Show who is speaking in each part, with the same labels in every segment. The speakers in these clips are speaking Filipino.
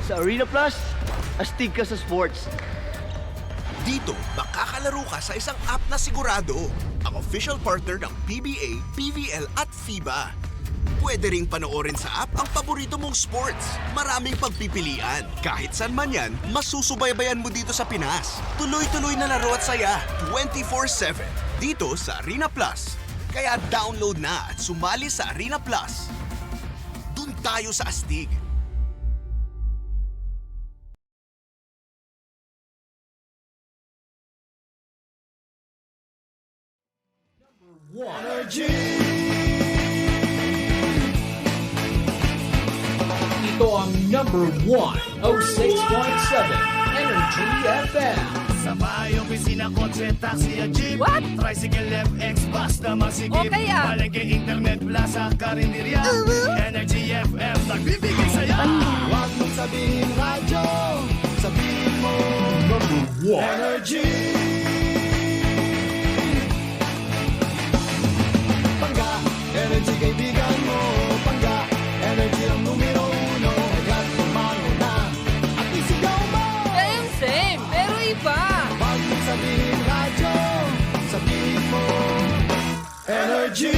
Speaker 1: Sa Arena Plus, astig ka sa sports.
Speaker 2: Dito, makakalaro ka sa isang app na sigurado. Ang official partner ng PBA, PVL at FIBA. Pwede ring panoorin sa app ang paborito mong sports. Maraming pagpipilian. Kahit saan man yan, masusubaybayan mo dito sa Pinas. Tuloy-tuloy na laro at saya, 24/7. Dito sa Arena Plus. Kaya download na at sumali sa Arena Plus. Doon tayo sa astig.
Speaker 3: Ito ang number 106.7 Energy FM.
Speaker 4: Sa bahay, opisina, kotse, taxi at jeep.
Speaker 5: What?
Speaker 4: Tricycle, FX, bus na masigip.
Speaker 5: O kaya?
Speaker 4: Palengke, internet, plaza, karinderya. Energy FM, nagbibigay saya. Huwag mong sabihin radyo, sabihin mo
Speaker 3: Number 1.
Speaker 4: Energy. Pangga, energy kaibigan mo. Pangga, energy ang numero uno. Kaya't tumalo na at isigaw mo.
Speaker 5: Same, pero iba.
Speaker 4: Huwag mong sabihin radyo, sabihin mo Energy.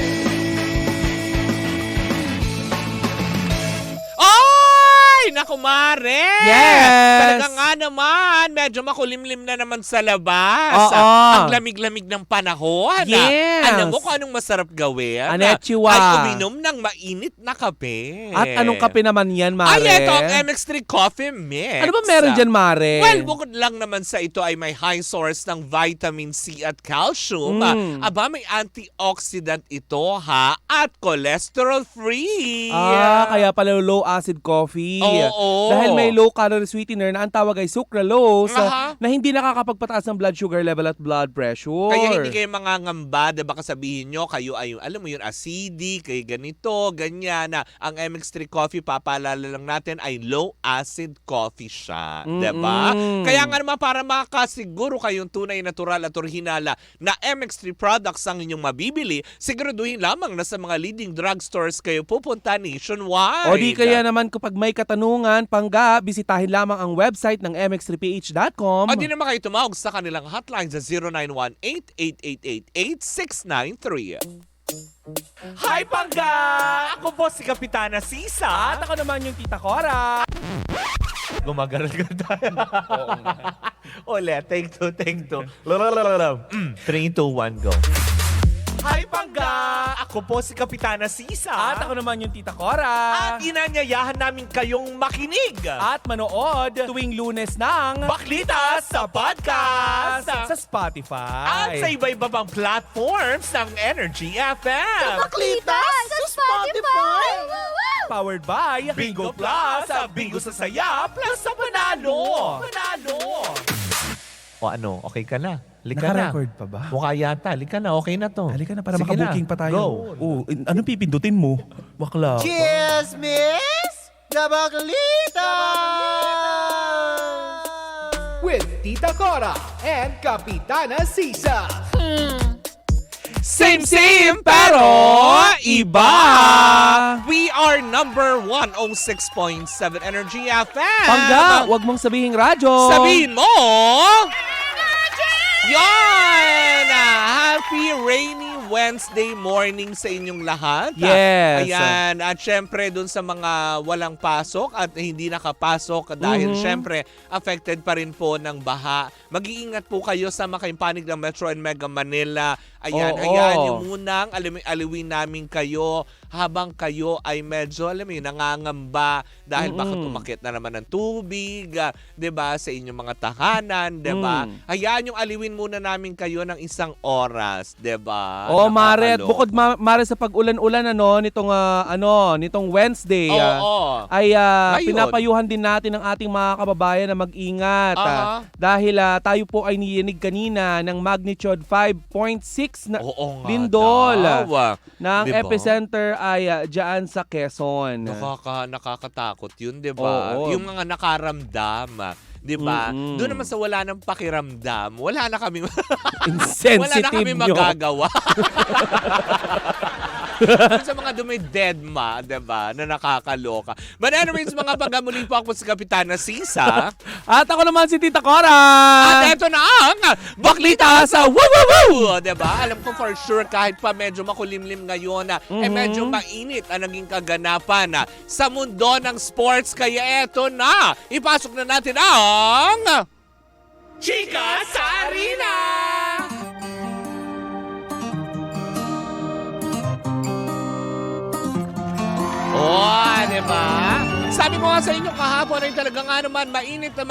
Speaker 6: Ay! Naku, Mare!
Speaker 7: Yes!
Speaker 6: Talaga nga naman, medyo makulimlim na naman sa labas.
Speaker 7: Oo.
Speaker 6: Ang lamig-lamig ng panahon.
Speaker 7: Yes!
Speaker 6: Alam mo kung anong masarap gawin?
Speaker 7: Anetchiwa.
Speaker 6: Ay uminom ng mainit na kape.
Speaker 7: At anong kape naman yan, Mare?
Speaker 6: Ay, ito ang MX3 Coffee Mix.
Speaker 7: Ano ba meron dyan, Mare?
Speaker 6: Well, bukod lang naman sa ito ay may high source ng vitamin C at calcium. Aba, may antioxidant ito ha at cholesterol free.
Speaker 7: Kaya pala low acid coffee.
Speaker 6: Oo.
Speaker 7: Dahil may low calorie sweetener na ang tawag ay sucralose
Speaker 6: Aha.
Speaker 7: na hindi nakakapagpataas ng blood sugar level at blood pressure.
Speaker 6: Kaya hindi kayo mangangamba, diba kasabihin nyo, kayo ay, alam mo yun, acidic, kayo ganito, ganyan na. Ang MX3 Coffee, papaalala lang natin, ay low acid coffee siya. Diba? Kaya nga naman para makasiguro kayong tunay, natural at orihinala na MX3 products ang inyong mabibili, siguraduhin lamang na sa mga leading drugstores kayo pupunta nationwide.
Speaker 7: O di kaya naman kapag may katanungan, Pangga, bisitahin lamang ang website ng mx3ph.com.
Speaker 6: O di naman kayo tumawag sa kanilang hotline sa 0918-888-8693. Hi, Pangga! Ako po si Kapitana Sisa.
Speaker 7: At ako naman yung Tita Cora.
Speaker 6: Gumagaral ka tayo. Ulit, take two. 3, 2, 1, go. Hi, Pangga! Ako po si Kapitana Sisa.
Speaker 7: At ako naman yung Tita Cora.
Speaker 6: At inanyayahan namin kayong makinig.
Speaker 7: At manood tuwing Lunes ng
Speaker 6: Baklita sa podcast.
Speaker 7: sa Spotify.
Speaker 6: At sa iba-iba pang platforms ng Energy FM.
Speaker 5: Baklita sa Spotify!
Speaker 7: Powered by
Speaker 6: Bingo Plus! Bingo sa saya, plus sa panalo! Panalo! O ano, okay ka na? Lika na.
Speaker 7: Naka-record pa ba?
Speaker 6: Mukha yata. Lika na, okay na to.
Speaker 7: Halika na para
Speaker 6: Sige
Speaker 7: makabuking
Speaker 6: na.
Speaker 7: pa tayo.
Speaker 6: Go.
Speaker 7: Anong pipindutin mo? Bakla.
Speaker 1: Cheers, miss! Gabaklita!
Speaker 3: With Tita Cora and Kapitana Sisa.
Speaker 6: Same pero iba. We are number 106.7 Energy FM.
Speaker 7: Pangga, wag mong sabihing radyo.
Speaker 6: Sabihin mo! Yan! Happy rainy Wednesday morning sa inyong lahat.
Speaker 7: Yes.
Speaker 6: Ayan. At syempre, dun sa mga walang pasok at hindi nakapasok dahil syempre, affected pa rin po ng baha. Mag-iingat po kayo sa makaimpanig ng Metro and Mega Manila. Ayan,
Speaker 7: Oo.
Speaker 6: hayaan nyo munang aliwin namin kayo habang kayo ay medyo, alam mo yun, nangangamba dahil baka tumakit na naman ng tubig, 'di ba, sa inyong mga tahanan, 'di ba? Hayaan yung aliwin muna namin kayo ng isang oras, 'di ba?
Speaker 7: Oo, Mare, at
Speaker 6: Nakakalo.
Speaker 7: bukod Mare sa pag-ulan-ulan nitong Wednesday,
Speaker 6: Oo.
Speaker 7: ay
Speaker 6: Ngayon.
Speaker 7: pinapayuhan din natin ang ating mga kababayan na mag-ingat. Dahil tayo po ay niyinig kanina ng magnitude 5.6 na
Speaker 6: Oo nga
Speaker 7: lindol.
Speaker 6: daw.
Speaker 7: Na ang
Speaker 6: Diba?
Speaker 7: epicenter ay diyan sa Quezon.
Speaker 6: Nakakatakot yun, 'di ba?
Speaker 7: Oo.
Speaker 6: Yung mga nakaramdam, 'di ba? Doon naman sa wala ng pakiramdam, wala na kaming
Speaker 7: Insensitive
Speaker 6: wala na kaming
Speaker 7: nyo.
Speaker 6: magagawa. Sa mga dumidedma, diba, na nakakaloka. But anyways, mga pagkamuli po ako sa Kapitana Sisa.
Speaker 7: At ako naman si Tita Cora.
Speaker 6: At eto na ang Baklita sa Woo Woo Woo! Diba? Alam ko for sure kahit pa medyo makulimlim ngayon medyo mainit ang naging kaganapan sa mundo ng sports. Kaya eto na, ipasok na natin ang Chika sa Arena! Oh, diba? Sabi ko nga sa inyo kahapon ay talaga nga naman mainit na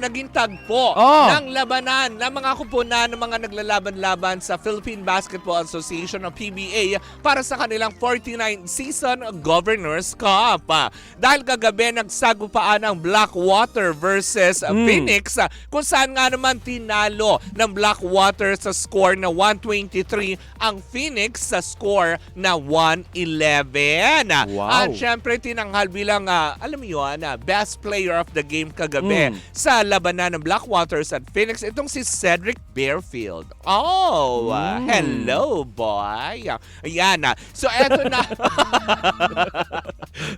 Speaker 6: naging tagpo ng labanan ng mga kupunan ng mga naglalaban-laban sa Philippine Basketball Association o PBA para sa kanilang 49th season Governors Cup. Dahil kagabi nagsagupaan ang Blackwater versus Phoenix kung saan nga naman tinalo ng Blackwater sa score na 123 ang Phoenix sa score na 111.
Speaker 7: Wow.
Speaker 6: At syempre tinanghal bilang alam mo yun, best player of the game kagabi sa labanan ng Blackwaters at Phoenix. Itong si Cedric Bearfield. Oh, hello boy. Ayan so eto na.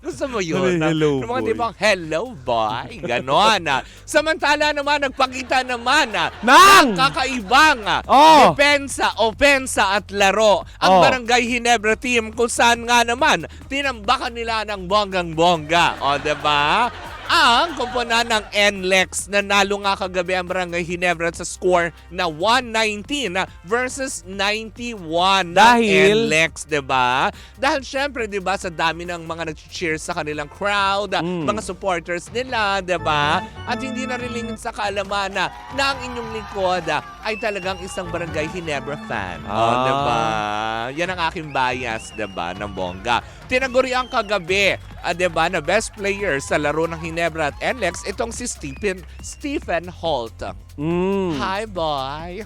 Speaker 6: Gusto mo yun?
Speaker 7: Hello
Speaker 6: Yung mga
Speaker 7: boy.
Speaker 6: tipong, hello boy. Ganon. Samantala naman, nagpakita naman
Speaker 7: Nang!
Speaker 6: kakaibang depensa, opensa at laro ang Barangay Ginebra team kung saan nga naman tinambakan nila ng bonggang-bongga. O, diba? Ang komponan ng NLEX na nalo nga kagabi ang Barangay Ginebra sa score na 119 versus 91
Speaker 7: Dahil?
Speaker 6: ng NLEX, diba? Dahil syempre, diba, sa dami ng mga nag-cheer sa kanilang crowd, mga supporters nila, diba? At hindi na rin sa kaalaman na ang inyong lingkod ay talagang isang Barangay Ginebra fan. O, diba? Yan ang aking bias, diba, ng bongga. Tinaguri ang kagabi, diba, na best player sa laro ng Ginebra at NLEX, itong si Stephen Holt. Hi, boy!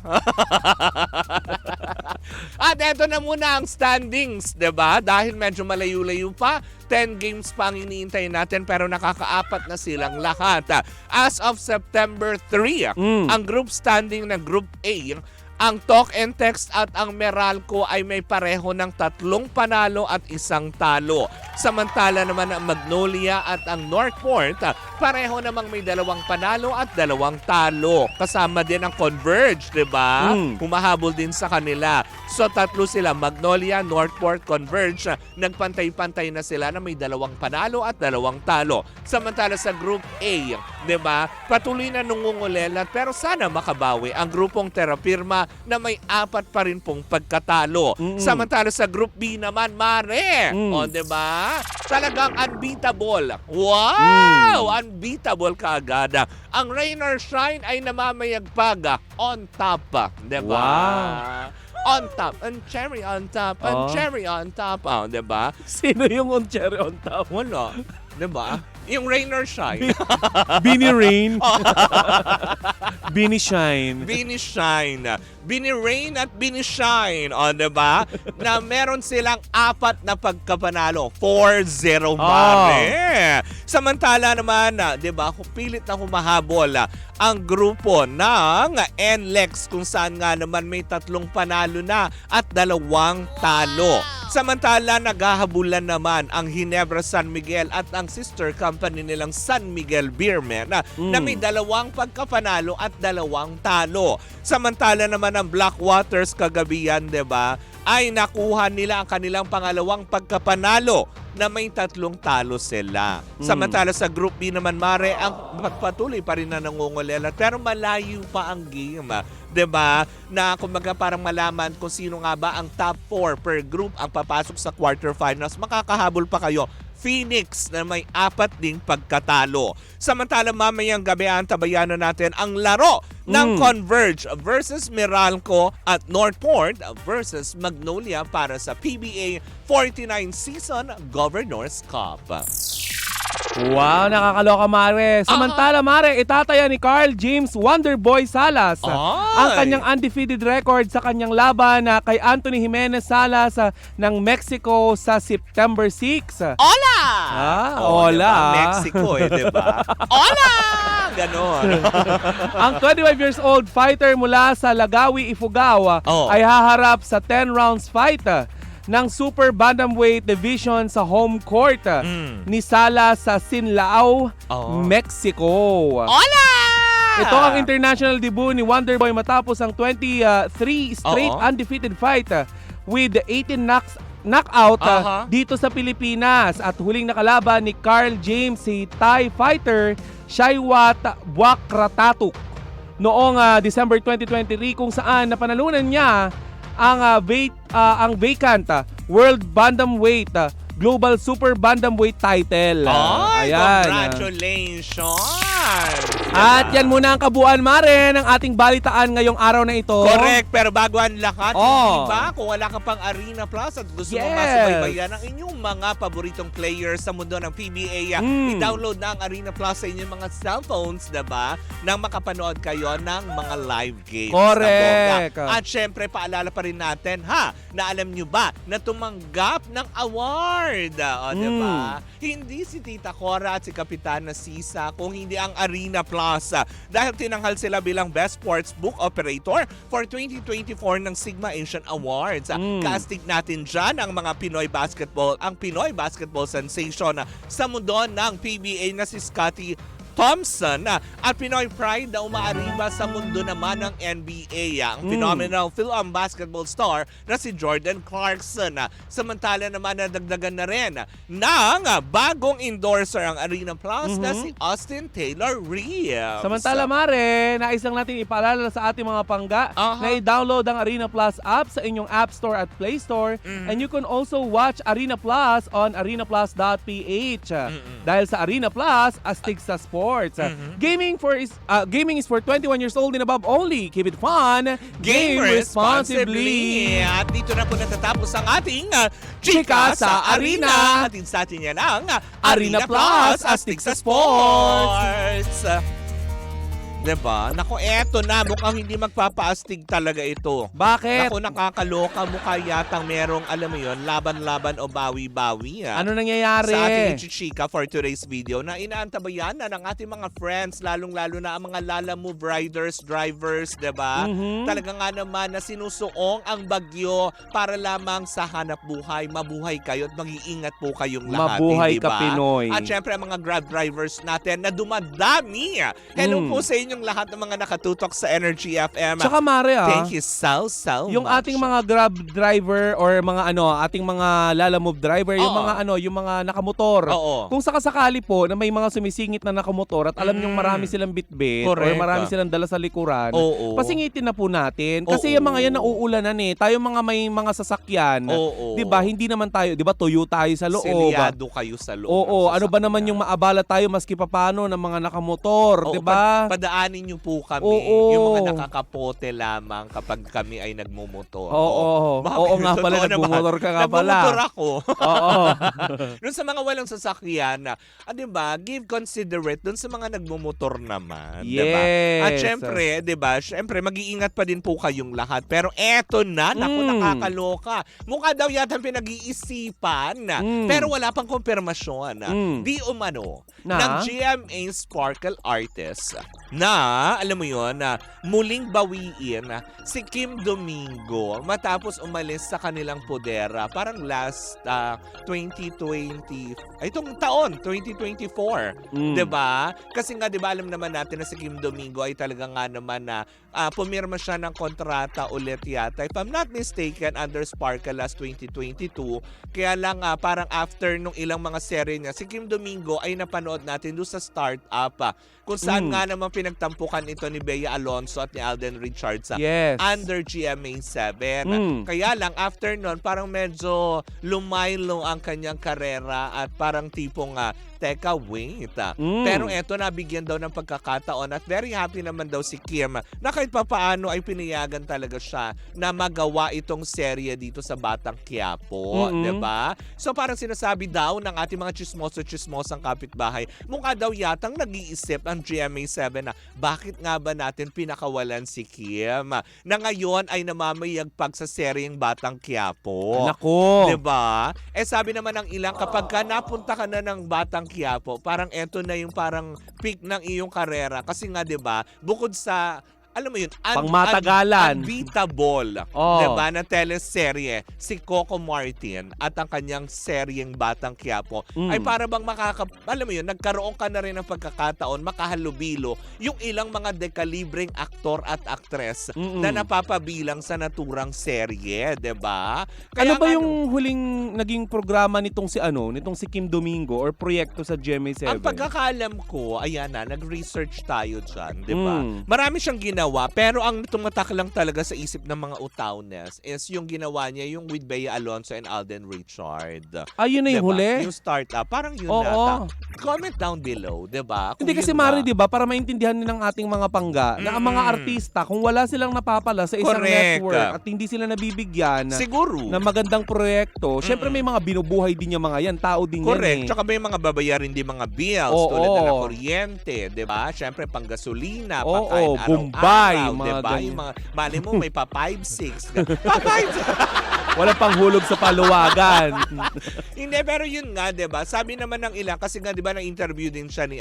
Speaker 6: At eto na muna ang standings, diba? Dahil medyo malayo-layo pa, 10 games pa ang iniintay natin pero nakakaapat na silang lahat. As of September 3, ang group standing ng Group A, ang Talk and Text at ang Meralco ay may pareho ng 3 panalo at 1 talo. Samantala naman ang Magnolia at ang Northport, pareho namang may 2 panalo at 2 talo. Kasama din ang Converge, diba? Humahabol din sa kanila. So 3 sila, Magnolia, Northport, Converge. Nagpantay-pantay na sila na may 2 panalo at 2 talo. Samantala sa Group A, diba? Patuloy na nungungulelat pero sana makabawi ang grupong Terrapirma na may 4 pa rin pong pagkatalo. Samantala sa Group B naman, Mare. O, diba? Talagang unbeatable. Wow! Unbeatable kaagad. Ang Rain or Shine ay namamayagpag on top. Diba?
Speaker 7: Wow.
Speaker 6: On top. And cherry on top. And cherry on top. Oh, diba?
Speaker 7: Sino yung on cherry on top?
Speaker 6: Wala. Diba? Yung Rain or Shine.
Speaker 7: Bini Rain. Bini Shine.
Speaker 6: Bini Shine. Bini Rain at Bini Shine. O, diba? Na meron silang 4 na pagkapanalo. 4-0 mare. Samantala naman, diba, pilit na humahabol ang grupo ng NLEX kung saan nga naman may 3 panalo na at 2 talo. Samantala, naghahabulan naman ang Ginebra San Miguel at ang sister company nilang San Miguel Beermen na may 2 pagkapanalo at 2 talo. Samantala naman ang Blackwaters kagabi yan, diba, ay nakuha nila ang kanilang pangalawang pagkapanalo na may 3 talo sila. Samantala sa Group B naman, Mare, ang patuloy pa rin na nangungulela pero malayo pa ang game. Diba? Na kumbaga parang malaman kung sino nga ba ang top 4 per group ang papasok sa quarterfinals. Makakahabol pa kayo. Phoenix na may 4 ding pagkatalo. Samantala mamayang gabi antabayanan natin ang laro ng Converge versus Meralco at Northport versus Magnolia para sa PBA 49 Season Governors Cup.
Speaker 7: Wow, nakakaloka, Mare. Samantala, Mare, itataya ni Carl James Wonderboy Salas ang kanyang undefeated record sa kanyang laban kay Anthony Jimenez Salas ng Mexico sa September 6.
Speaker 6: Hola!
Speaker 7: Hola!
Speaker 6: Diba? Mexico diba? Hola! Ganon.
Speaker 7: Ang 25 years old fighter mula sa Lagawi, Ifugao ay haharap sa 10 rounds fight ng Super Bantamweight Division sa home court ni Sala sa Sinlao, Mexico.
Speaker 6: Hola!
Speaker 7: Ito ang international debut ni Wonderboy matapos ang 23 straight undefeated fight with 18 knockout dito sa Pilipinas. At huling nakalaban ni Carl James si Thai fighter Shaiwat Buakratatuk noong December 2023 kung saan napanalunan niya ang vacant World Bantamweight Global Super Bantamweight title.
Speaker 6: Ay,
Speaker 7: Ayan.
Speaker 6: congratulations!
Speaker 7: At yan muna ang kabuuan, Mare, ng ating balitaan ngayong araw na ito.
Speaker 6: Correct, pero bago ang lahat,
Speaker 7: Oh.
Speaker 6: hindi ba kung wala ka pang Arena Plus at gusto mo
Speaker 7: Yes.
Speaker 6: masubaybayan ang inyong mga paboritong players sa mundo ng PBA, i-download na ang Arena Plus sa inyong mga cellphones, diba? Nang makapanood kayo ng mga live games.
Speaker 7: Correct.
Speaker 6: Na bongga. At syempre, paalala pa rin natin, na alam nyo ba na tumanggap ng award? O, diba? Hindi si Tita Cora at si Kapitana Sisa kung hindi ang Arena Plus. Dahil tinanghal sila bilang Best Sports Book Operator for 2024 ng Sigma Asian Awards. Kaastig natin dyan ang mga Pinoy basketball sensation sa mundo ng PBA na si Scottie Thompson at Pinoy Pride na umaariba sa mundo naman ng NBA. Ang phenomenal Phil-Am basketball star na si Jordan Clarkson. Samantala naman nadagdagan na rin ng bagong endorser ang Arena Plus na si Austin Taylor Reeves.
Speaker 7: Samantala, Mare, nais lang natin ipaalala sa ating mga pangga na i-download ang Arena Plus app sa inyong App Store at Play Store. And you can also watch Arena Plus on arenaplus.ph. Dahil sa Arena Plus, astig sa sports. Gaming is for 21 years old and above only. Keep it fun.
Speaker 6: Game responsibly. At dito na po natatapos ang ating
Speaker 7: Chika sa Arena.
Speaker 6: Atin sa atin yan ang
Speaker 7: Arena Plus, astig sa sports.
Speaker 6: Diba? Naku, eto na. Mukhang hindi magpapaastig talaga ito.
Speaker 7: Bakit?
Speaker 6: Naku, nakakaloka. Mukha yatang merong, alam mo yun, laban-laban o bawi-bawi.
Speaker 7: Ano nangyayari?
Speaker 6: Sa ating chichika for today's video na inaantabayan na ng ating mga friends, lalong-lalo na ang mga Lala Move riders, drivers, diba? Talaga nga naman na sinusuong ang bagyo para lamang sa hanap buhay. Mabuhay kayo at mag-iingat po kayong lahat.
Speaker 7: Mabuhay
Speaker 6: diba?
Speaker 7: ka, Pinoy.
Speaker 6: At syempre ang mga Grab drivers natin na dumadami. Hello po sa inyong lahat ng mga nakatutok sa Energy FM.
Speaker 7: Tsaka, Mare,
Speaker 6: Thank you so
Speaker 7: yung
Speaker 6: much.
Speaker 7: ating mga Grab driver or mga ating mga Lala Move driver, yung mga nakamotor. Kung sakasakali po na may mga sumisingit na nakamotor at alam nyong marami silang bitbit or
Speaker 6: Correct.
Speaker 7: marami silang dala sa likuran,
Speaker 6: Oo.
Speaker 7: pasingitin na po natin. Kasi yung mga yan nauulanan tayo mga may mga sasakyan,
Speaker 6: Oo.
Speaker 7: 'di ba? Hindi naman tayo, 'di ba? Tuyo tayo sa loob.
Speaker 6: Selyado kayo sa loob.
Speaker 7: Oo,
Speaker 6: ng
Speaker 7: ano ba
Speaker 6: sasakyan.
Speaker 7: naman yung maabala tayo maski papaano ng mga nakamotor,
Speaker 6: Oo,
Speaker 7: 'di ba?
Speaker 6: Padaanin niyo po kami.
Speaker 7: Oo.
Speaker 6: Yung mga nakakapote lamang kapag kami ay nagmumotor.
Speaker 7: Oo.
Speaker 6: Bakit?
Speaker 7: Oo nga pala,
Speaker 6: Totoo naman.
Speaker 7: nagmumotor ka nga pala.
Speaker 6: Nagmumotor ako.
Speaker 7: Oo.
Speaker 6: Dun sa mga walang sasakyan, di ba, give considerate dun sa mga nagmumotor naman.
Speaker 7: Yes.
Speaker 6: Diba? At syempre, di ba, syempre, mag-iingat pa din po kayong lahat. Pero eto na, naku, nakakaloka. Mukha daw yata pinag-iisipan, pero wala pang kumpirmasyon. Di umano, ng GMA Sparkle Artist na, alam mo yon, na muling bawiin si Kim Domingo matapos umalis sa kanilang podera parang last 2020, itong taon 2024, 'di ba? Kasi nga 'di ba alam naman natin na si Kim Domingo ay talaga nga naman na pumirma siya ng kontrata ulit yata, if I'm not mistaken, under Sparkle last 2022. Kaya lang parang after nung ilang mga serye niya, si Kim Domingo ay napanood natin doon sa startup kung saan nga naman pinagtampukan ito ni Bea Alonso at ni Alden Richards under GMA 7. Kaya lang after nun, parang medyo lumaylo ang kanyang karera at parang tipong teka, wait. Pero eto, nabigyan daw ng pagkakataon at very happy naman daw si Kim na kahit papaano ay pinayagan talaga siya na magawa itong serye dito sa Batang Quiapo. Diba? So parang sinasabi daw ng ating mga chismosang kapitbahay, mukha daw yatang nag-iisip ang GMA7 na bakit nga ba natin pinakawalan si Kim na ngayon ay namamayagpag sa seryeng Batang Quiapo.
Speaker 7: Nako.
Speaker 6: Diba? Sabi naman ng ilang, kapag ka napunta ka na ng Batang Quiapo, parang eto na yung parang peak ng iyong karera. Kasi nga 'di ba, bukod sa alam mo yun,
Speaker 7: Pangmatagalan.
Speaker 6: unbeatable,
Speaker 7: Oh.
Speaker 6: diba, na teleserye, si Coco Martin at ang kanyang seryeng Batang Quiapo, ay para bang alam mo yun, nagkaroon ka na rin ng pagkakataon, makahalubilo yung ilang mga dekalibreng aktor at aktres na napapabilang sa naturang serye, diba?
Speaker 7: Ano ba yung huling naging programa nitong si Kim Domingo or proyekto sa GMA7?
Speaker 6: Ang pagkakaalam ko, ayan na, nag-research tayo dyan, di ba? Marami siyang ginawa, pero ang tumatak lang talaga sa isip ng mga utawnes is yung ginawa niya, yung with Bea Alonso and Alden Richard.
Speaker 7: Yun na yung
Speaker 6: Diba?
Speaker 7: huli?
Speaker 6: Yung startup, parang yun
Speaker 7: Oo.
Speaker 6: nata. Comment down below, di ba? Kung
Speaker 7: Hindi kasi
Speaker 6: yun
Speaker 7: Mari,
Speaker 6: ba.
Speaker 7: di ba, para maintindihan din ng ating mga pangga na ang mga artista, kung wala silang napapala sa isang
Speaker 6: Correct.
Speaker 7: network at hindi sila nabibigyan
Speaker 6: Siguro.
Speaker 7: na magandang proyekto, syempre may mga binubuhay din yung mga yan, tao din
Speaker 6: Correct.
Speaker 7: yan eh.
Speaker 6: Tsaka may mga babayarin din mga bills
Speaker 7: Oo.
Speaker 6: tulad na ng kuryente, 'di ba? Syempre panggasolina,
Speaker 7: Oo,
Speaker 6: pagkain
Speaker 7: Bombay,
Speaker 6: araw-araw,
Speaker 7: mga
Speaker 6: 'di ba?
Speaker 7: ganyan.
Speaker 6: Yung mga mali mo may pa 5-6. Pa 5.
Speaker 7: Walang panghulog sa paluwagan.
Speaker 6: Hindi, pero yun nga, 'di ba? Sabi naman ng ilang kasi nga 'di ba na-interview din siya ni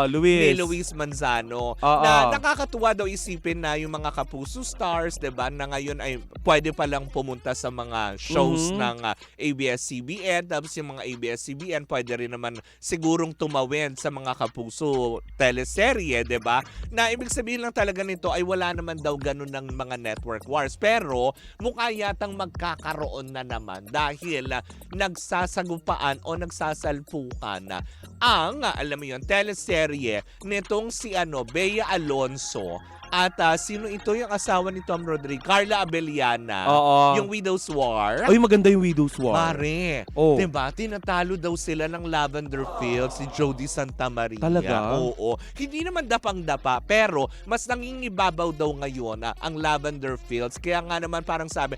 Speaker 7: Luis.
Speaker 6: ni Luis Manzano
Speaker 7: Oo.
Speaker 6: na nakakatuwa daw isipin na yung mga Kapuso stars, 'di ba, na ngayon ay pwede pa lang pumunta sa mga shows ng ABS-CBN, tapos yung mga ABS-CBN pwede rin naman sigurong tumawid sa mga Kapuso teleserye, 'di ba? Na ibig sabihin lang talaga nito ay wala naman daw ganun ng mga network wars, pero mukha yatang magkakaroon na naman dahil nagsasagupaan o nagsasalpukan na ang alam mo yun, teleserye nitong si Bea Alonso at sino ito yung asawa ni Tom Rodriguez? Carla Abellana.
Speaker 7: Oo.
Speaker 6: Yung Widow's War.
Speaker 7: Ay, maganda yung Widow's War.
Speaker 6: Mare.
Speaker 7: Oh.
Speaker 6: Diba? Tinatalo daw sila ng Lavender Fields, si Jody Santa Maria.
Speaker 7: Talaga?
Speaker 6: Oo. Hindi naman dapang-dapa, pero mas nangingibabaw daw ngayon ang Lavender Fields. Kaya nga naman parang sabi,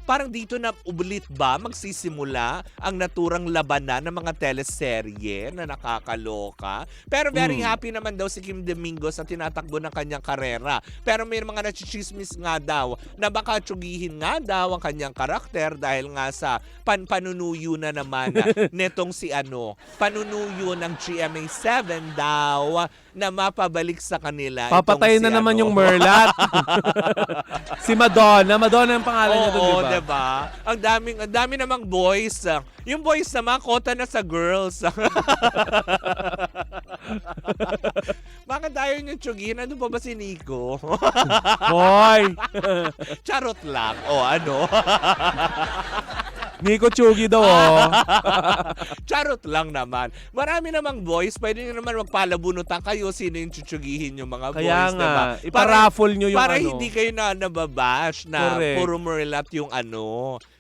Speaker 6: parang dito na ulit ba magsisimula ang naturang labanan ng mga teleserye na nakakaloka. Pero very happy naman daw si Kim Domingo sa tinatakbo ng kanyang karera. Pero may mga nachichismis nga daw na baka tsugihin nga daw ang kanyang karakter dahil nga sa panunuyo na naman netong si panunuyo ng GMA7 daw na mapabalik sa kanila.
Speaker 7: Papatayin na naman yung Merlat. Si Madonna. Madonna ang pangalan niya doon,
Speaker 6: Oo,
Speaker 7: di ba?
Speaker 6: diba? Ang dami namang boys. Yung boys naman, kota na sa girls. Bakit tayo yung tsugihin? Ano pa ba si Nico?
Speaker 7: Hoy!
Speaker 6: Charot lang. O ano?
Speaker 7: Nico Chugi daw, oh.
Speaker 6: Charot lang naman. Marami namang boys. Pwede nyo naman magpalabunutan kayo sino yung tsugihin yung mga
Speaker 7: Kaya
Speaker 6: boys.
Speaker 7: nga,
Speaker 6: Diba?
Speaker 7: iparaffle nyo yung
Speaker 6: para
Speaker 7: ano.
Speaker 6: hindi kayo na nababash na
Speaker 7: Correct.
Speaker 6: puro Merlat yung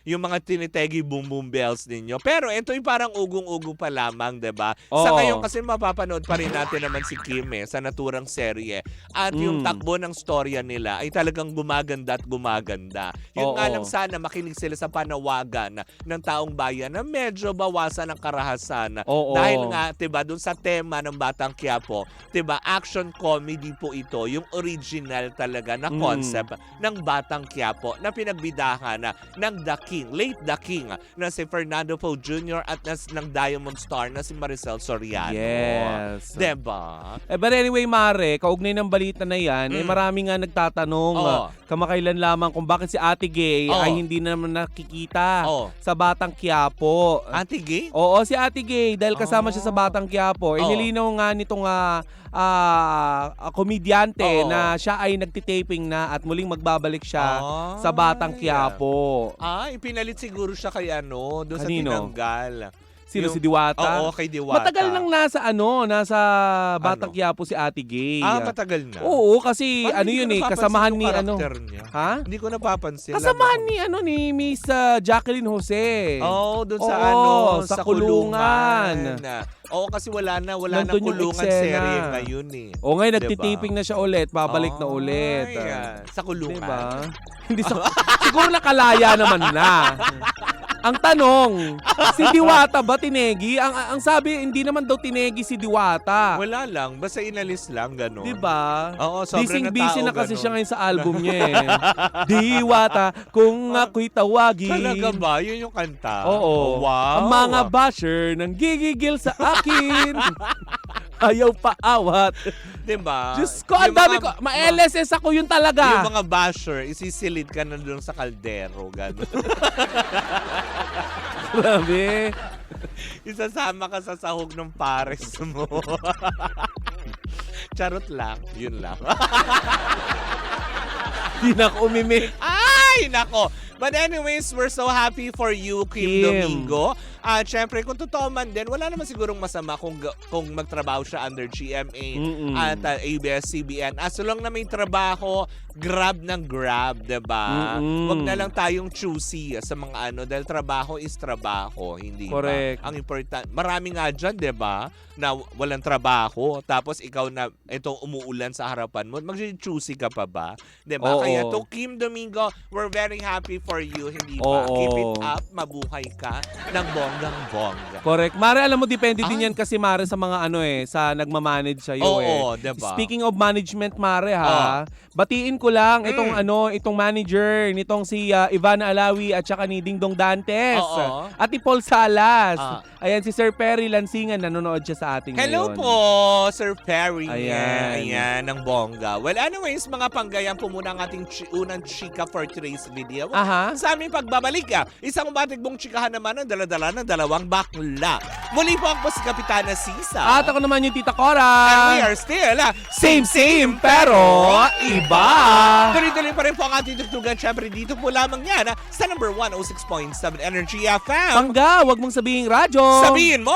Speaker 6: yung mga tinitegi boom boom bells ninyo. Pero ito yung parang ugong-ugo pa lamang, 'di ba? Sa
Speaker 7: Oo.
Speaker 6: ngayon kasi mapapanood pa rin natin naman si Kim sa naturang serye. At yung takbo ng storya nila ay talagang gumaganda at gumaganda. Yun nga
Speaker 7: Oo.
Speaker 6: lang sana makinig sila sa panawagan ng taong bayan na medyo bawasan ang karahasan.
Speaker 7: Oo.
Speaker 6: Dahil nga, 'di ba, dun sa tema ng Batang Quiapo, 'di ba, action comedy po ito, yung original talaga na concept ng Batang Quiapo na pinagbidahan ng late The King na si Fernando Poe Jr. at ng Diamond Star na si Maricel Soriano.
Speaker 7: Yes.
Speaker 6: Diba?
Speaker 7: But anyway, Mare, kaugnay ng balita na yan, marami nga nagtatanong
Speaker 6: Oo.
Speaker 7: kamakailan lamang kung bakit si Ate Gay
Speaker 6: Oo.
Speaker 7: ay hindi naman nakikita
Speaker 6: Oo.
Speaker 7: sa Batang Quiapo.
Speaker 6: Ate Gay?
Speaker 7: Oo, si Ate Gay, dahil kasama siya sa Batang Quiapo. Inilinaw nga nitong komedyante
Speaker 6: Oo.
Speaker 7: na siya ay nagtitaping na at muling magbabalik siya sa Batang Quiapo.
Speaker 6: Pinalit siguro siya kay doon sa
Speaker 7: Kanino?
Speaker 6: tinanggal.
Speaker 7: Sino,
Speaker 6: Yung-
Speaker 7: si Diwata?
Speaker 6: Oo, kay Diwata.
Speaker 7: Matagal nang nasa Batang Quiapo si Ate Gay.
Speaker 6: Matagal na.
Speaker 7: Oo, kasi
Speaker 6: Parang
Speaker 7: yun
Speaker 6: hindi ko napapansin
Speaker 7: kasamahan
Speaker 6: yung
Speaker 7: ni
Speaker 6: karakter niya.
Speaker 7: Ha?
Speaker 6: Hindi ko napapansin.
Speaker 7: Kasamahan ni Miss Jacqueline Jose.
Speaker 6: Oo, doon sa
Speaker 7: Oo,
Speaker 6: sa
Speaker 7: sa kulungan.
Speaker 6: Oo, kasi wala na
Speaker 7: Nandun yung
Speaker 6: kulungan
Speaker 7: eksena.
Speaker 6: serye ngayon eh.
Speaker 7: O ngayon,
Speaker 6: Diba?
Speaker 7: nagtitaping na siya ulit. Babalik na ulit.
Speaker 6: Sa kulungan.
Speaker 7: Diba? Hindi siguro nakalaya naman na. Ang tanong, si Diwata ba tinegi? Ang sabi, hindi naman daw tinegi si Diwata.
Speaker 6: Wala lang, basta inalis lang, gano'n.
Speaker 7: Diba?
Speaker 6: Oo, sobrang
Speaker 7: Busy
Speaker 6: na
Speaker 7: na
Speaker 6: tao,
Speaker 7: kasi
Speaker 6: ganun.
Speaker 7: siya ngayon sa album niya eh. Diwata, kung ako'y tawagin.
Speaker 6: Talaga ba? Yun yung kanta?
Speaker 7: Oo.
Speaker 6: Wow.
Speaker 7: Ang mga basher nang gigigil sa akin. Ayaw paawat.
Speaker 6: Diba?
Speaker 7: Diyos ko, ang
Speaker 6: Yung
Speaker 7: dami
Speaker 6: mga-
Speaker 7: ko. Ma-LSS ako yun talaga.
Speaker 6: Yung mga basher, isisilid ka na doon sa kaldero. Gano'n.
Speaker 7: Grabe.
Speaker 6: Isasama ka sa sahog ng pares mo. Charot lang. Yun lang.
Speaker 7: Di na ako umimik.
Speaker 6: Ay, nako. But anyways, we're so happy for you, Kim
Speaker 7: Kim.
Speaker 6: Domingo. At syempre, kung totoo man din, wala naman sigurong masama kung magtrabaho siya under GMA at ABS-CBN. As long na may trabaho, grab ng grab, diba? Wag na lang tayong choosy sa mga ano, dahil trabaho is trabaho, hindi
Speaker 7: Correct.
Speaker 6: ba? Ang important, marami nga dyan, diba, na walang trabaho, tapos ikaw na, ito umuulan sa harapan mo, mag-choosy ka pa ba? Diba?
Speaker 7: Oo.
Speaker 6: Kaya to Kim Domingo, we're very happy for you, hindi ba?
Speaker 7: Oo.
Speaker 6: Keep it up, mabuhay ka ng bonggang-bongga.
Speaker 7: Correct. Mare, alam mo, depende din
Speaker 6: Ay.
Speaker 7: yan kasi, Mare, sa mga ano sa nagmamanage sa'yo
Speaker 6: Oo, diba?
Speaker 7: Speaking of management, Mare, ha, batiin ko lang itong manager nitong si Ivana Alawi at saka ni Dingdong Dantes.
Speaker 6: Oo.
Speaker 7: At ni Paul Salas.
Speaker 6: Ah.
Speaker 7: Ayan, si Sir Perry Lansingan, nanonood siya sa ating
Speaker 6: Hello
Speaker 7: ngayon.
Speaker 6: po, Sir Perry.
Speaker 7: Ayan.
Speaker 6: Ayan, ng bongga. Well, anyways, mga panggayang po muna ang ating unang chika for today's video.
Speaker 7: Aha.
Speaker 6: Sa aming pagbabalik, isang umatigbong chikahan naman ang dala-dala ng dalawang bakla. Muli po ako si Kapitana Sisa.
Speaker 7: At ako naman yung Tita Cora.
Speaker 6: And we are still
Speaker 7: Same, pero iba.
Speaker 6: Tuloy-tuloy pa rin po ang ating tugtugan. Siyempre, dito po lamang yan sa number 106.7 Energy FM.
Speaker 7: Pangga, wag mong sabihin radyo.
Speaker 6: Sabihin mo!